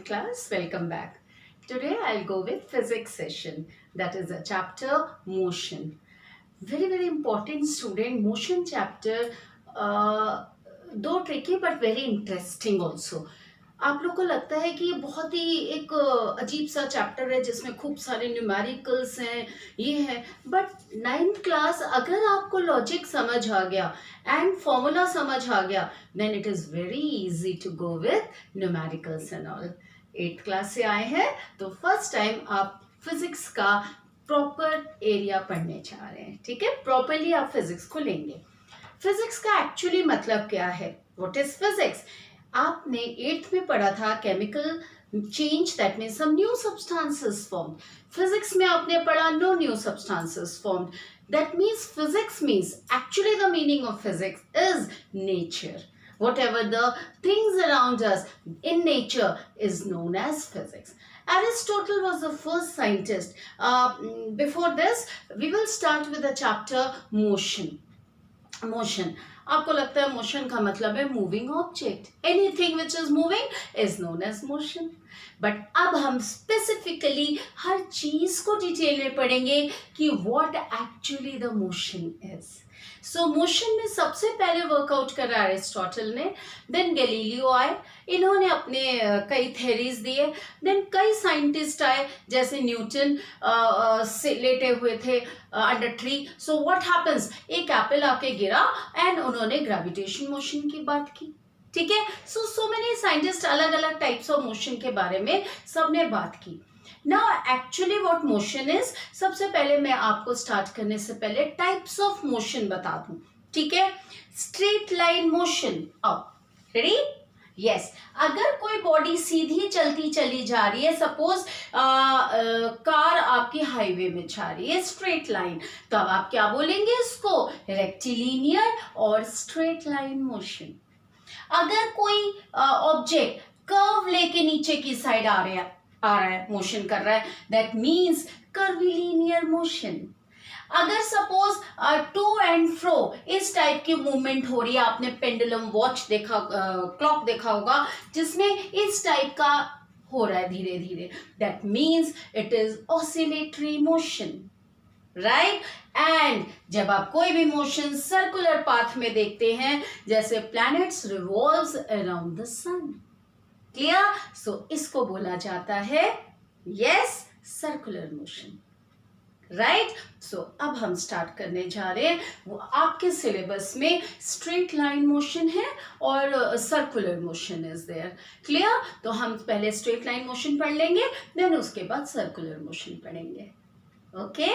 9th class, welcome back. Today I'll go with physics session, that is a chapter motion. Very important student, motion chapter, though tricky but very interesting also. आप लोग को लगता है कि ये बहुत ही एक अजीब सा चैप्टर है जिसमें खूब सारे न्यूमेरिकल्स हैं, ये है, बट 9th क्लास अगर आपको लॉजिक समझ आ गया एंड फॉर्मूला समझ आ गया then it is very easy to go with numericals and all. 8th class से आए हैं तो फर्स्ट टाइम आप फिजिक्स का प्रॉपर एरिया पढ़ने जा रहे हैं, ठीक है. प्रॉपरली आप फिजिक्स को लेंगे. फिजिक्स का एक्चुअली मतलब क्या है, व्हाट इज फिजिक्स. आपने 8th में पढ़ा था chemical change, that means some new substances form. Physics में आपने पढ़ा no new substances form. That means physics means actually the meaning of physics is nature. Whatever the things around us in nature is known as physics. Aristotle was the first scientist. Before this, we will start with the chapter motion. Motion. आपको लगता है motion का मतलब है moving object. Anything which is moving is known as motion. But अब हम specifically हर चीज को डिटेल में पढ़ेंगे कि what actually the motion is. So motion में सबसे पहले वर्कआउट करा एरिस्टोटल ने, देन गैलीलियो आए, इन्होंने अपने कई थ्योरीज दिए, देन कई साइंटिस्ट आए जैसे न्यूटन से लेटे हुए थे under tree. So what happens, एक एप्पल आके गिरा एंड उन्होंने ग्रेविटेशन मोशन की बात की, ठीक है. सो मेनी साइंटिस्ट अलग अलग टाइप्स ऑफ मोशन के बारे में सबने बात की. Now actually what motion is, सबसे पहले मैं आपको स्टार्ट करने से पहले टाइप्स ऑफ मोशन बता दूं, ठीक है. Straight line motion. अब रेडी, यस. अगर कोई बॉडी सीधी चलती चली जा रही है, सपोज कार आपकी हाईवे में जा रही है स्ट्रेट लाइन, तो अब आप क्या बोलेंगे इसको, रेक्टिलिनियर और स्ट्रेट लाइन मोशन. अगर कोई ऑब्जेक्ट कर्व लेके नीचे की साइड आ रहा है मोशन कर रहा है, दैट मीन्स कर्विलिनियर मोशन. अगर सपोज टू एंड फ्रो इस टाइप की मूवमेंट हो रही है, आपने पेंडुलम वॉच देखा, क्लॉक देखा होगा जिसमें इस टाइप का हो रहा है धीरे धीरे, that means it is oscillatory motion, right. And जब आप कोई भी मोशन सर्कुलर पाथ में देखते हैं जैसे planets revolves around the sun, clear. So इसको बोला जाता है as circular motion, right. So अब हम स्टार्ट करने जा रहे हैं. वो आपके सिलेबस में स्ट्रेट लाइन मोशन है और circular motion is there, clear. तो हम पहले स्ट्रेट लाइन मोशन पढ़ लेंगे, देन उसके बाद सर्कुलर मोशन पढ़ेंगे, ओके.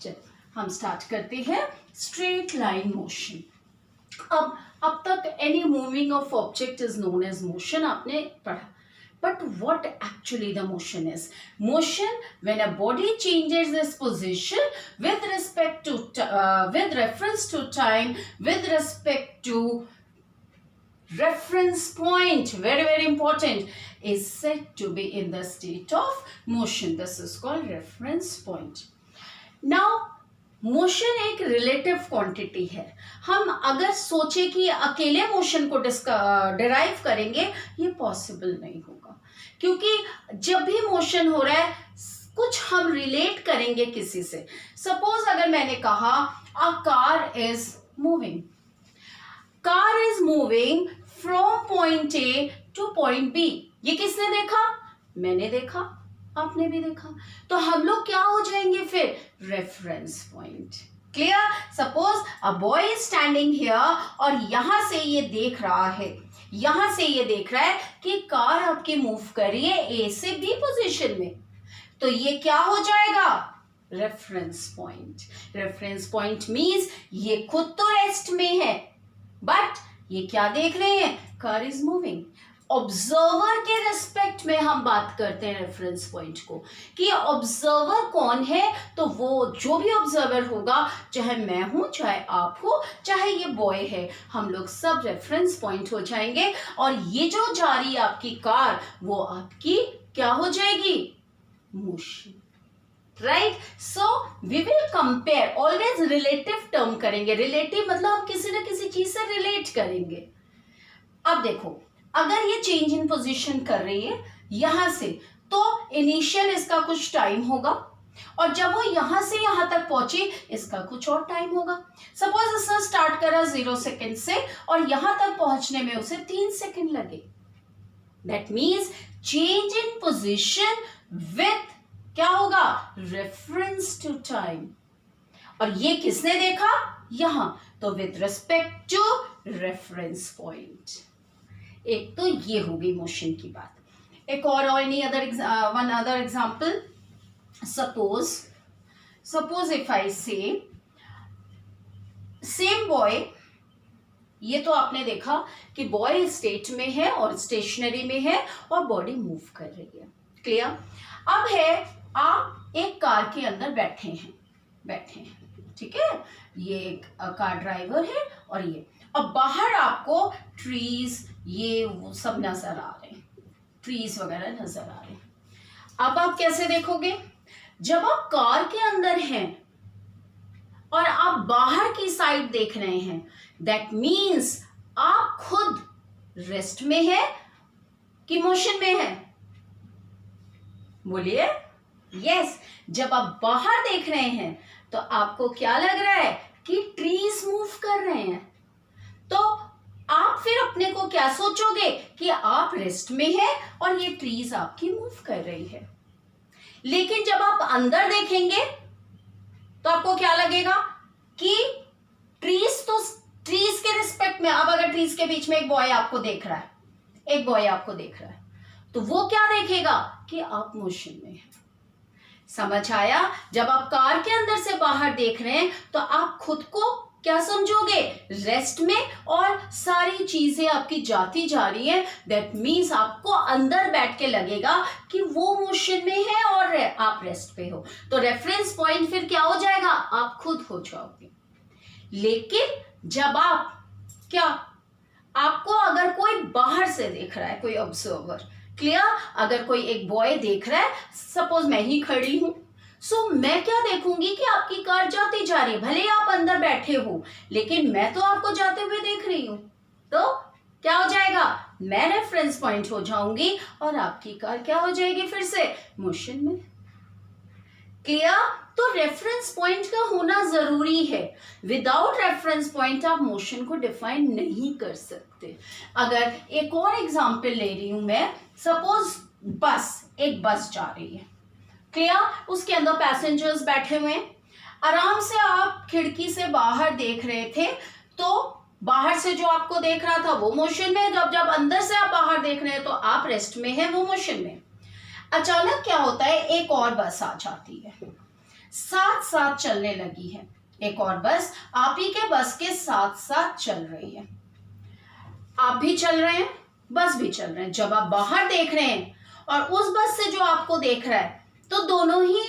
चलो हम स्टार्ट करते हैं स्ट्रेट लाइन मोशन. अब तक any moving of object is known as motion आपने पढ़ा, but what actually the motion is. Motion when a body changes its position with respect to with reference to time, with respect to reference point, very important, is said to be in the state of motion. This is called reference point. Now motion एक relative quantity है. हम अगर सोचे कि अकेले motion को derive करेंगे, ये पॉसिबल नहीं होगा, क्योंकि जब भी मोशन हो रहा है कुछ हम रिलेट करेंगे किसी से. सपोज अगर मैंने कहा a car is moving, car is moving from point A to point B. ये किसने देखा, मैंने देखा, आपने भी देखा. तो हम लोग क्या हो जाएंगे फिर, reference point, clear. Suppose a boy is standing here और यहां से ये देख रहा है, यहां से ये देख रहा है कि कार आपकी मूव कर रही है ए से बी पोजीशन में, तो ये क्या हो जाएगा, reference point. Reference point means ये खुद तो रेस्ट में है, बट ये क्या देख रहे हैं, कार इज मूविंग. ऑब्जर्वर के रिस्पेक्ट में हम बात करते हैं रेफरेंस पॉइंट को, कि ऑब्जर्वर कौन है. तो वो जो भी ऑब्जर्वर होगा, चाहे मैं हूं, चाहे आप हो, चाहे ये बॉय है, हम लोग सब रेफरेंस पॉइंट हो जाएंगे. और ये जो जा रही है आपकी कार, वो आपकी क्या हो जाएगी, motion, right. So we will compare, always relative term करेंगे. रिलेटिव मतलब हम किसी न किसी चीज से रिलेट करेंगे. अब देखो, अगर ये चेंज इन पोजीशन कर रही है, यहां से, तो इनिशियल इसका कुछ टाइम होगा और जब वो यहां से यहां तक पहुंची इसका कुछ और टाइम होगा। सपोज इसने स्टार्ट करा 0 सेकेंड से और यहां तक पहुंचने में उसे 3 सेकेंड लगे। That means change in position with क्या होगा, रेफरेंस टू टाइम। और ये किसने देखा, यहां, तो with respect to reference point. एक तो ये होगी मोशन की बात। एक और any other one other example, suppose if I say same boy, ये तो आपने देखा कि बॉय स्टेट में है और स्टेशनरी में है और बॉडी मूव कर रही है, क्लियर। अब है आप एक कार के अंदर बैठे हैं, ठीक है, ये एक कार ड्राइवर है और ये, अब बाहर आपको ट्रीज ये वो सब नजर आ रहे हैं, ट्रीज वगैरह नजर आ रहे हैं। अब आप कैसे देखोगे, जब आप कार के अंदर हैं और आप बाहर की साइड देख रहे हैं, दैट मीन्स आप खुद रेस्ट में है कि मोशन में है, बोलिए। यस, जब आप बाहर देख रहे हैं तो आपको क्या लग रहा है कि ट्रीज मूव कर रहे हैं, तो आप फिर अपने को क्या सोचोगे कि आप रेस्ट में हैं और ये ट्रीज आपकी मूव कर रही है। लेकिन जब आप अंदर देखेंगे तो आपको क्या लगेगा कि ट्रीज के रिस्पेक्ट में, अब अगर ट्रीज के बीच में एक बॉय आपको देख रहा है, तो वो क्या देखेगा कि आप मोशन में हैं। समझ आया। जब आप कार के अंदर से बाहर देख रहे हैं तो आप खुद को क्या समझोगे, रेस्ट में, और सारी चीजें आपकी जाती जा रही है। दैट मीन्स आपको अंदर बैठ के लगेगा कि वो मोशन में है और आप रेस्ट पे हो, तो रेफरेंस पॉइंट फिर क्या हो जाएगा, आप खुद हो जाओगे। लेकिन जब आप क्या, आपको अगर कोई बाहर से देख रहा है, कोई ऑब्जर्वर, क्लियर, अगर कोई एक बॉय देख रहा है, सपोज मैं ही खड़ी हूं, सो मैं क्या देखूंगी कि आपकी कार जाती जा रही है, भले आप अंदर बैठे हो लेकिन मैं तो आपको जाते हुए देख रही हूं, तो क्या हो जाएगा, मैं रेफरेंस पॉइंट हो जाऊंगी और आपकी कार क्या हो जाएगी, फिर से मोशन में, क्लियर। तो रेफरेंस पॉइंट का होना जरूरी है। विदाउट रेफरेंस पॉइंट आप मोशन को डिफाइन नहीं कर सकते। अगर एक और एग्जांपल ले रही हूं मैं, सपोज एक बस जा रही है, क्लियर, उसके अंदर पैसेंजर्स बैठे हुए हैं, आराम से आप खिड़की से बाहर देख रहे थे, तो बाहर से जो आपको देख रहा था वो मोशन में, जब अंदर से आप बाहर देख रहे हैं तो आप रेस्ट में हैं, वो मोशन में। अचानक क्या होता है, एक और बस आ जाती है, साथ साथ चलने लगी है, एक और बस आप ही के बस के साथ साथ चल रही है, आप भी चल रहे हैं, बस भी चल रहे हैं। जब आप बाहर देख रहे हैं और उस बस से जो आपको देख रहा है, तो दोनों ही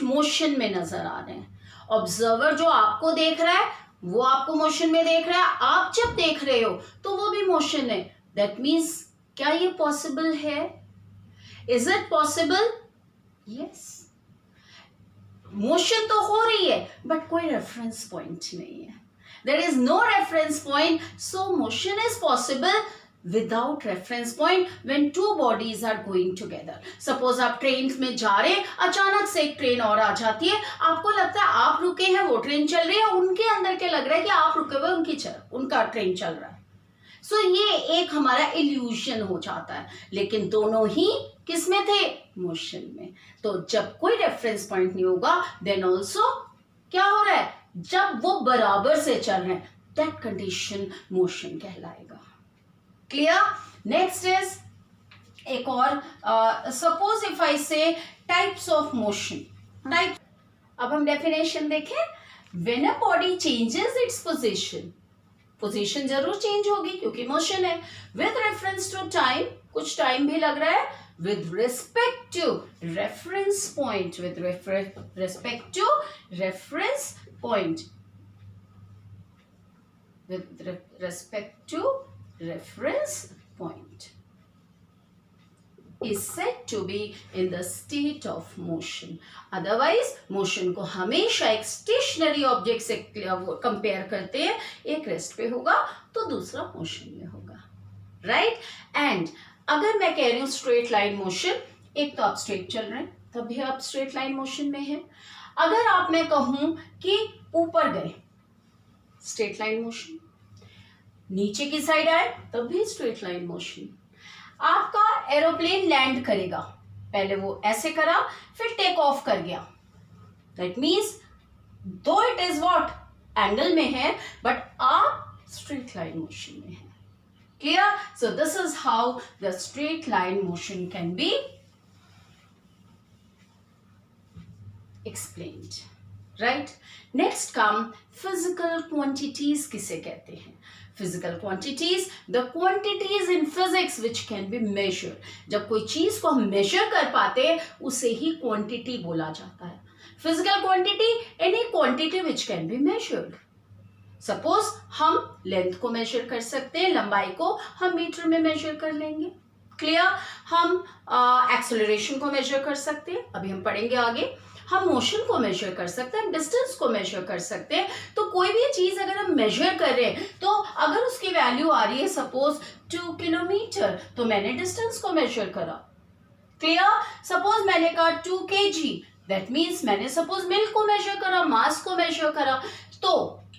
मोशन में नजर आ रहे हैं। ऑब्जर्वर जो आपको देख रहा है वो आपको मोशन में देख रहा है, आप जब देख रहे हो तो वो भी मोशन है। दैट मीन्स क्या ये पॉसिबल है, is it possible, yes. Motion तो हो रही है बट कोई रेफरेंस पॉइंट नहीं है, there is no reference point, so motion is possible without reference point when two bodies are going together. Suppose आप ट्रेन में जा रहे हैं, अचानक से एक ट्रेन और आ जाती है, आपको लगता है आप रुके हैं, वो ट्रेन चल रही है, उनके अंदर क्या लग रहा है कि आप रुके हुए, उनका ट्रेन चल रहा है। सो ये एक हमारा इल्यूजन हो जाता है, लेकिन दोनों ही किस में थे, मोशन में। तो जब कोई रेफरेंस पॉइंट नहीं होगा, देन ऑल्सो क्या हो रहा है, जब वो बराबर से चल रहे हैं, दैट कंडीशन मोशन कहलाएगा, क्लियर। नेक्स्ट इज एक और, सपोज इफ आई से टाइप्स ऑफ मोशन, टाइप। अब हम डेफिनेशन देखें, when a body changes its position जरूर चेंज होगी क्योंकि मोशन है, विद रेफरेंस टू टाइम, कुछ टाइम भी लग रहा है, with respect to reference point, with respect to reference point, with respect to reference point, is said to be in the state of motion. Otherwise motion को हमेशा एक stationery object से compare करते हैं, एक रेस्ट पे होगा तो दूसरा मोशन में होगा, राइट। एंड अगर मैं कह रही हूं स्ट्रेट लाइन मोशन, एक तो आप स्ट्रेट चल रहे हैं तब भी आप स्ट्रेट लाइन मोशन में हैं। अगर आप मैं कहूं कि ऊपर गए, स्ट्रेट लाइन मोशन, नीचे की साइड आए तब भी स्ट्रेट लाइन मोशन। आपका एरोप्लेन लैंड करेगा, पहले वो ऐसे करा फिर टेक ऑफ कर गया, दैट मीन्स दो इट इज व्हाट एंगल में है बट आप स्ट्रेट लाइन मोशन में है। Clear? So this is how the straight line motion can be explained, right? Next come physical quantities. किसे कहते हैं? Physical quantities, the quantities in physics which can be measured. जब कोई चीज को हम measure कर पाते हैं उसे ही quantity बोला जाता है। Physical quantity, any quantity which can be measured. Suppose हम length को measure कर सकते हैं, लंबाई को हम मीटर में measure कर लेंगे। क्लियर? हम एक्सेलरेशन को मेजर कर सकते हैं, अभी हम पढ़ेंगे आगे। हम मोशन को मेजर कर सकते हैं, डिस्टेंस को मेजर कर सकते हैं। तो कोई भी चीज अगर हम मेजर कर रहे हैं तो अगर उसकी वैल्यू आ रही है सपोज 2 किलोमीटर, तो मैंने डिस्टेंस को मेजर करा। क्लियर? सपोज मैंने कहा 2 kg, दैट मीन्स मैंने सपोज मिल्क को मेजर करा, मास को मेजर करा। तो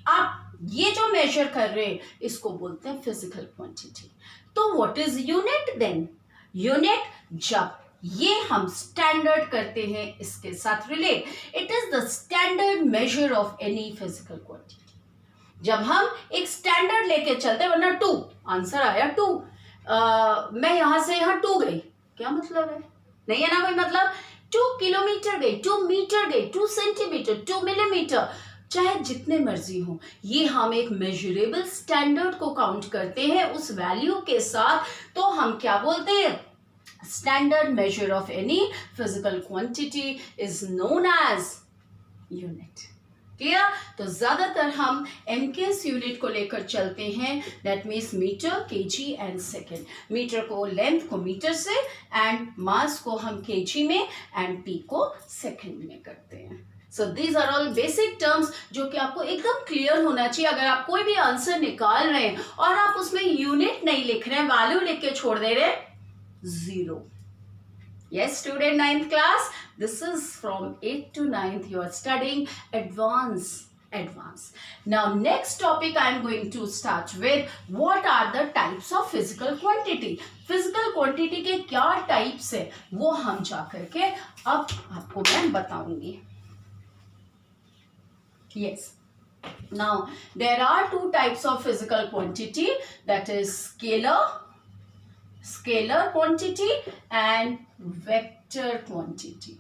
आप ये जो मेजर कर रहे हैं इसको बोलते हैं फिजिकल क्वांटिटी। तो what is unit then? Unit जब ये हम स्टैंडर्ड करते हैं इसके साथ relate, it is the standard measure of any physical quantity. जब हम एक स्टैंडर्ड लेके चलते हैं, वरना 2 आंसर आया 2, मैं यहां से यहां 2 गई, क्या मतलब है? नहीं है ना कोई मतलब। 2 किलोमीटर गई, 2 मीटर गई, 2 सेंटीमीटर, 2 मिलीमीटर, चाहे जितने मर्जी हो, ये हम एक मेजरेबल स्टैंडर्ड को काउंट करते हैं उस वैल्यू के साथ। तो हम क्या बोलते हैं? Standard measure of any physical quantity is known as unit. Clear? तो ज्यादातर हम एमकेएस यूनिट को लेकर चलते हैं, that means metre, KG and second. Metre को, लेंथ को मीटर से, एंड मास को हम केजी में, एंड पी को सेकेंड में करते हैं। So these are all basic terms जो कि आपको एकदम क्लियर होना चाहिए। अगर आप कोई भी आंसर निकाल रहे हैं और आप उसमें यूनिट नहीं लिख रहे हैं, वैल्यू लिख के छोड़ दे रहे हैं, 0. Yes, student, 9th class, this is from 8th to 9th you are studying advanced. Now next topic I am going to start with, what are the types of physical quantity? Physical quantity के क्या types है वो हम जाकर के अब आपको मैं बताऊंगी। Yes. Now there are 2 types of physical quantity, that is scalar quantity and vector quantity.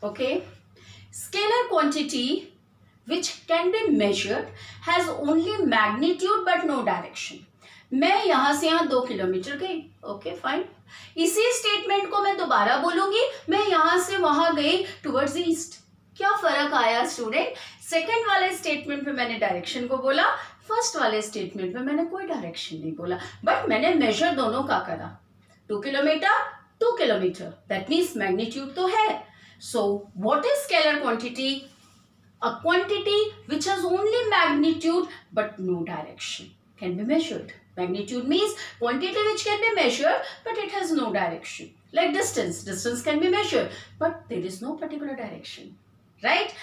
Okay, scalar quantity which can be measured has only magnitude but no direction. मैं यहां से यहां 2 किलोमीटर गई, ओके फाइन। इसी statement को मैं दोबारा बोलूंगी, मैं यहां से वहां गई टुवर्ड्स ईस्ट। क्या फर्क आया स्टूडेंट? सेकंड वाले स्टेटमेंट पे मैंने डायरेक्शन को बोला, फर्स्ट वाले स्टेटमेंट में मैंने कोई डायरेक्शन नहीं बोला, बट मैंने मेजर दोनों का करा। 2 kilometre, 2 kilometre, that means magnitude तो है। So what is scalar quantity? A quantity which has only magnitude but no direction, can be measured. Magnitude means quantity which can be measured but it has no direction. Like distance can be measured but there is no particular direction, right?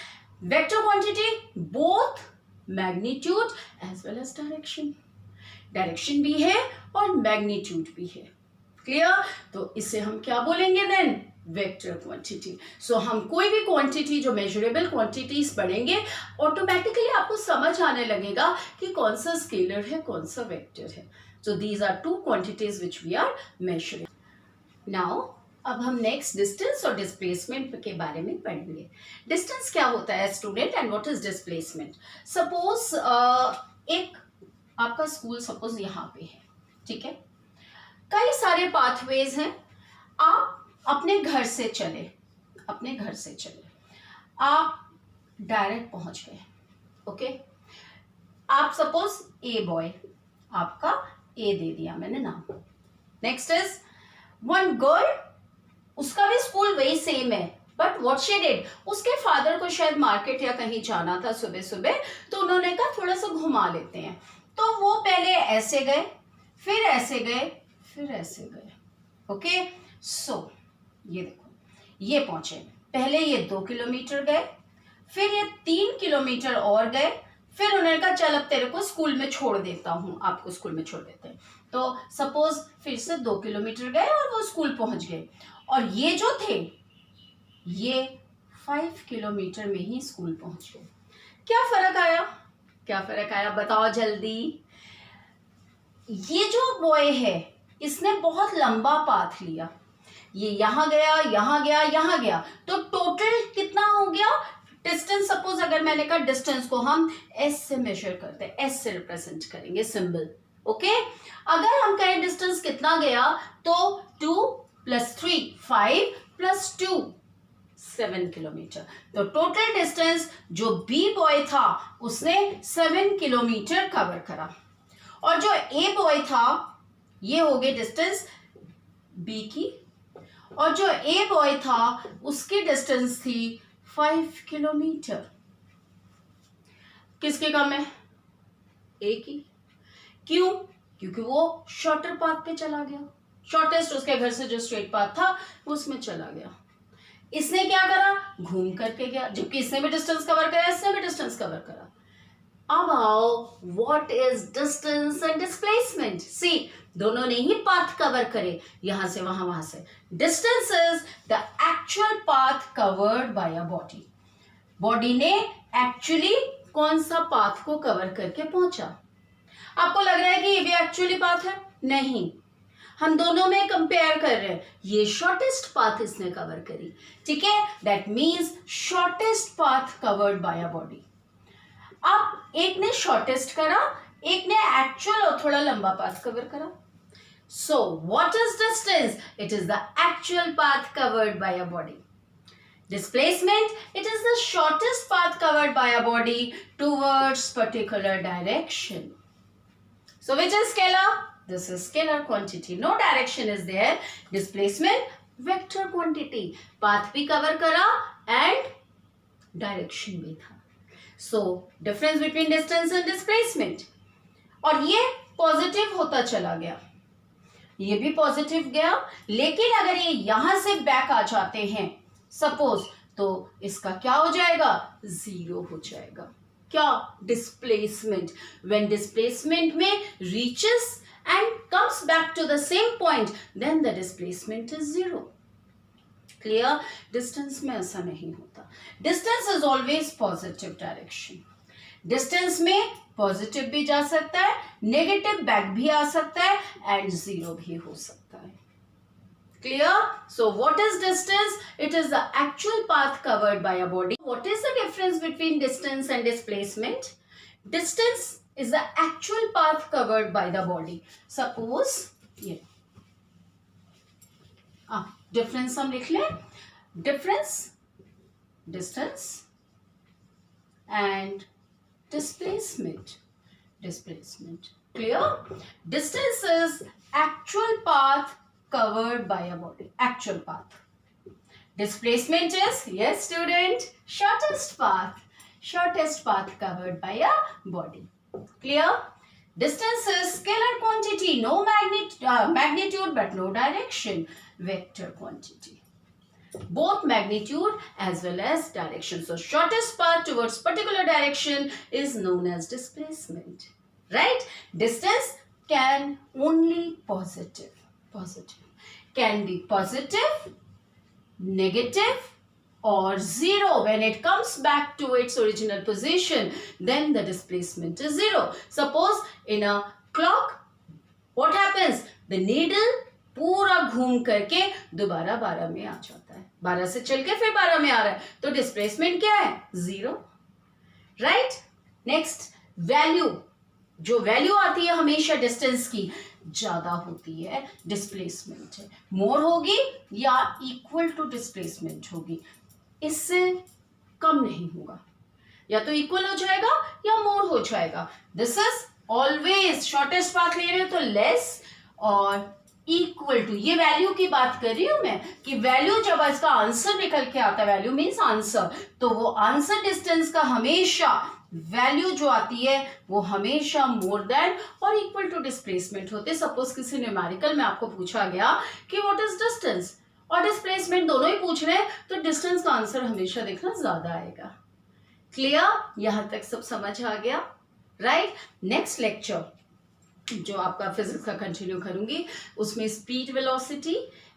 Vector quantity, both magnitude as well as direction. Direction भी है और magnitude भी है। Clear? तो इसे हम क्या बोलेंगे then? Vector quantity. सो हम कोई भी क्वांटिटी जो मेजरेबल क्वांटिटीज पढ़ेंगे, ऑटोमेटिकली आपको समझ आने लगेगा कि कौन सा स्केलर है, कौन सा वेक्टर है। So these are 2 quantities which we are measuring. Now अब हम नेक्स्ट डिस्टेंस और डिस्प्लेसमेंट के बारे में पढ़ेंगे। डिस्टेंस क्या होता है student and what is displacement? Suppose एक आपका स्कूल सपोज यहाँ पे है, ठीक है, कई सारे पाथवेज हैं, आप अपने घर से चले, आप डायरेक्ट पहुंच गए, ओके। आप सपोज ए बॉय, आपका ए दे दिया मैंने नाम। नेक्स्ट इज वन गर्ल, उसका भी स्कूल वही सेम है, बट व्हाट शी डिड, उसके फादर को शायद मार्केट या कहीं जाना था सुबह सुबह, तो उन्होंने कहा थोड़ा सा घुमा लेते हैं। तो वो पहले ऐसे गए, फिर ऐसे गए, फिर ऐसे गए, ओके, सो ये देखो, ये पहुंचे, पहले ये 2 किलोमीटर गए, फिर ये 3 किलोमीटर और गए, फिर उन्होंने कहा चल अब तेरे को स्कूल में छोड़ देता हूं, आपको स्कूल में छोड़ देते हैं। तो सपोज फिर से 2 किलोमीटर गए और वो स्कूल पहुंच गए, और ये जो थे ये 5 किलोमीटर में ही स्कूल पहुंच गए। क्या फर्क आया, क्या फर्क आया बताओ जल्दी। ये जो बॉय है इसने बहुत लंबा पाथ लिया, ये यहां गया, यहां गया, यहां गया, तो टोटल कितना हो गया डिस्टेंस। सपोज अगर मैंने कहा डिस्टेंस को हम एस से मेजर करते हैं, एस से रिप्रेजेंट करेंगे सिंबल, ओके। अगर हम कहें डिस्टेंस कितना गया तो 2 + 3 5 + 2 7 किलोमीटर। तो टोटल डिस्टेंस जो बी बॉय था उसने 7 किलोमीटर कवर करा, और जो ए बॉय था ये हो गई डिस्टेंस बी की, और जो ए बॉय था उसकी डिस्टेंस थी 5 किलोमीटर। किसके कम है, ए की। क्यों, क्योंकि वो शॉर्टर पाथ पे चला गया, शॉर्टेस्ट उसके घर से जो स्ट्रेट पाथ था उसमें चला गया। इसने क्या करा, घूम करके गया, जबकि इसने भी डिस्टेंस कवर करा, इसने भी डिस्टेंस कवर करा। अब आओ, what is distance and displacement. See, दोनों ने ही पाथ कवर करे, यहां से वहां, वहां से। Distance is the actual path covered by a body. Body ने एक्चुअली कौन सा पाथ को कवर करके पहुंचा। आपको लग रहा है कि ये भी एक्चुअली पाथ है, नहीं, हम दोनों में कंपेयर कर रहे हैं। ये शॉर्टेस्ट पाथ इसने कवर करी, ठीक है, that means shortest path covered by a body. अब एक ने शॉर्टेस्ट करा, एक ने एक्चुअल और थोड़ा लंबा पाथ कवर करा। सो what is distance, it is the actual path covered by a body. Displacement, it is the shortest path covered by a body towards particular direction. So which is scalar? This is scalar quantity. No direction is there. Displacement, vector quantity. Path भी cover करा and direction भी था. So difference between distance and displacement. और ये positive होता चला गया, ये भी पॉजिटिव गया, लेकिन अगर ये यहां से बैक आ जाते हैं सपोज, तो इसका क्या हो जाएगा, 0 हो जाएगा। क्या, डिस्प्लेसमेंट। व्हेन डिस्प्लेसमेंट में reaches and comes back to the same point, then the displacement is 0। Clear, distance में ऐसा नहीं होता। Distance is always positive direction. Distance में पॉजिटिव भी जा सकता है, नेगेटिव बैक भी आ सकता है, एंड 0 भी हो सकता है। Clear? So what is distance? It is the actual path covered by a body. What is the difference between distance and displacement? Distance is the actual path covered by the body. Suppose ये difference हम लिख लें, difference, distance and displacement. Displacement. Clear? Distance is actual path covered by a body, actual path. Displacement is, yes student, shortest path covered by a body. Clear? Distance is scalar quantity, no magnitude but no direction, vector quantity. Both magnitude as well as direction. So shortest path towards particular direction is known as displacement. Right? Distance can only positive can be positive, negative or 0. When it comes back to its original position, then the displacement is 0. Suppose in a clock, what happens? The needle पूरा घूम करके दोबारा 12 में आ जाता है, 12 से चल के फिर 12 में आ रहा है, तो डिस्प्लेसमेंट क्या है, 0। राइट, नेक्स्ट वैल्यू, जो वैल्यू आती है हमेशा डिस्टेंस की, ज्यादा होती है डिस्प्लेसमेंट है, मोर होगी या इक्वल टू डिस्प्लेसमेंट होगी, इससे कम नहीं होगा, या तो इक्वल हो जाएगा या मोर हो जाएगा। This is always shortest path ले रहे हो तो लेस, और इक्वल टू, ये वैल्यू की बात कर रही हूं मैं कि वैल्यू जब इसका आंसर निकल के आता है, वैल्यू मीन्स आंसर, तो वो आंसर डिस्टेंस का हमेशा वैल्यू जो आती है वो हमेशा मोर देन और इक्वल टू डिस्प्लेसमेंट होते। सपोज किसी न्यूमेरिकल में आपको पूछा गया कि व्हाट इज डिस्टेंस और डिस्प्लेसमेंट दोनों ही पूछ रहे हैं, तो डिस्टेंस का आंसर हमेशा देखना ज्यादा आएगा। क्लियर? यहां तक सब समझ आ गया, राइट? नेक्स्ट लेक्चर जो आपका फिजिक्स का कंटिन्यू करूंगी उसमें speed, velocity,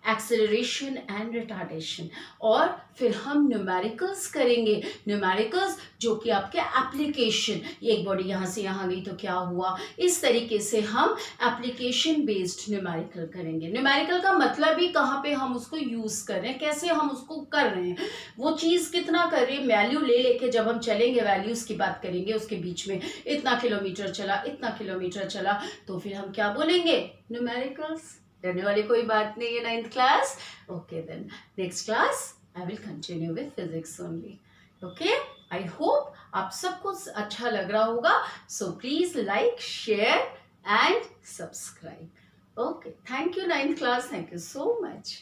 acceleration and retardation, और फिर हम न्यूमेरिकल्स करेंगे। न्यूमेरिकल्स जो कि आपके एप्लीकेशन, एक बॉडी यहाँ से यहाँ गई तो क्या हुआ, इस तरीके से हम एप्लीकेशन बेस्ड न्यूमेरिकल करेंगे। न्यूमेरिकल का मतलब ही कहाँ पे हम उसको यूज कर रहे हैं, कैसे हम उसको कर रहे हैं, वो चीज कितना कर रही है, वैल्यू ले लेके जब हम चलेंगे, वैल्यूज की बात करेंगे, उसके बीच में इतना किलोमीटर चला, इतना किलोमीटर चला, तो फिर हम क्या बोलेंगे, न्यूमेरिकल्स। डरने वाली कोई बात नहीं है, 9th class. Okay then next class I will continue with physics only. Okay, I hope आप सबको अच्छा लग रहा होगा। So please like, share and subscribe. Okay, thank you 9th class, thank you so much.